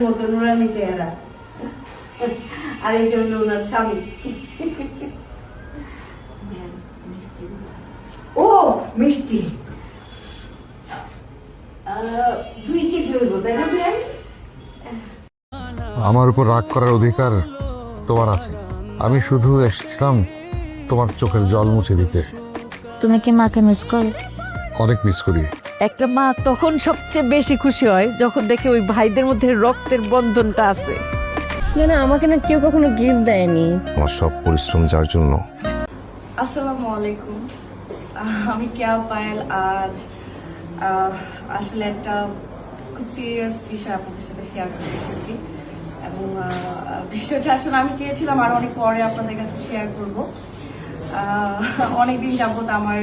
মতো নুরানি চেহারা, আর এইটা হলো ওনার স্বামী। ও মিষ্টি 2 কেজি হইব, তাই না ভাই? আমার উপর রাগ করার অধিকার তোমার আছে। আমি শুধু এসেছিলাম তোমার চোখের জল মুছে দিতে। তুমি কি মাকে মিস করো? অনেক মিস করি। একটা মা তখন সবচেয়ে বেশি খুশি হয় যখন দেখে ওই ভাইদের মধ্যে রক্তের বন্ধনটা আছে। না না, আমাকে না কেউ কখনো গিফট দেয়নি। আমার সব পরিশ্রম যার জন্য। আসসালামু আলাইকুম, আমি কেয়া পায়েল। আজ আসলে একটা খুব সিরিয়াস বিষয় আপনাদের সাথে শেয়ার করতে এসেছি এবং বিষয়টা আসলে আমি চেয়েছিলাম আর অনেক পরে আপনাদের কাছে শেয়ার করব। অনেকদিন যাবত আমার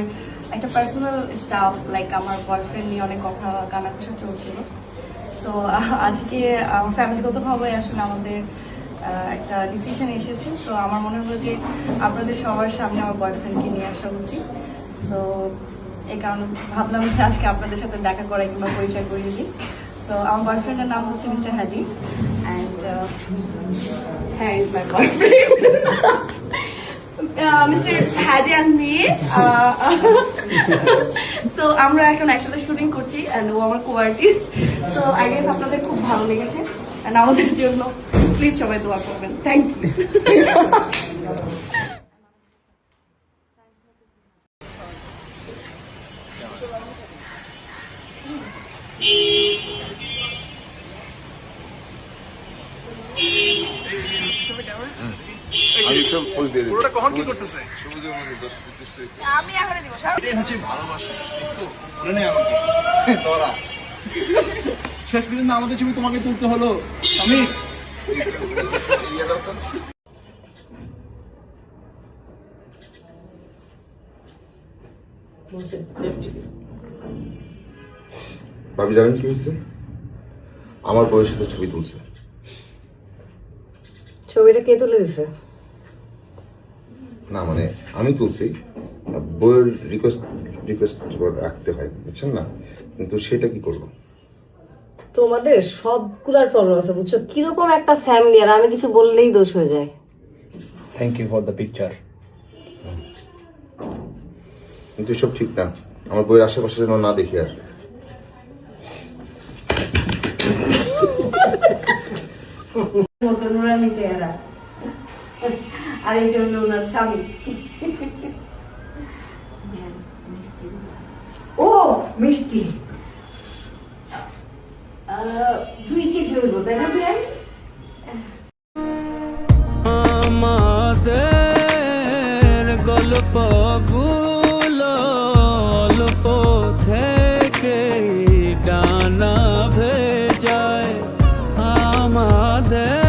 একটা পার্সোনাল স্টাফ লাইক আমার বয়ফ্রেন্ড নিয়ে অনেক কথা কানাঘুষা চলছিল। সো আজকে ফ্যামিলিগতভাবে আসলে আমাদের একটা ডিসিশন এসেছে। তো আমার মনে হলো যে আপনাদের সবার সামনে আমার বয়ফ্রেন্ডকে নিয়ে আসা উচিত। সো এই কারণে ভাবলাম যে আজকে আপনাদের সাথে দেখা করা কিংবা পরিচয় করিয়ে দিই। সো আমার বয়ফ্রেন্ডের নাম হচ্ছে মিস্টার হাজি অ্যান্ড হ্যাঁ is my boyfriend mister Haji and me. So আমরা এখন একসাথে শুটিং করছি অ্যান্ড ও আমার কো-আর্টিস্ট। সো আই গেস আপনাদের খুব ভালো লেগেছে অ্যান্ড আমাদের জন্য প্লিজ সবাই দোয়া করবেন। Thank you. আমি এখনই দিব শেষ পর্যন্ত আমাদের ছবি তোমাকে তুলতে হলো। আমি ভাবি জানেন কি হয়েছে? আমার বউয়ের সাথে ছবি তুলছে। ছবিটা কে তুলে দিছে? না মানে আমি তুলছি, বউয়ের রিকোয়েস্ট রাখতে হয়, বুঝছেন না? কিন্তু সেটা কি করলো? তোমাদের সবগুলার প্রবলেম আছে বুঝছো। কিরকম একটা ফ্যামিলি, আর আমি কিছু বললেই দোষ হয়ে যায়। Thank you for the picture. কিন্তু সব ঠিক না, আমার বউয়ের আশেপাশে যেন না দেখি আর। মতো নুরানি চেহারা, আর এইটা হলো ওনার স্বামী। ও মিষ্টি 2 কেজি হইব, তাই না ভাই? আমাদের গল্পগুলো অল্প থেকে ডানা ভেজায় আমাদের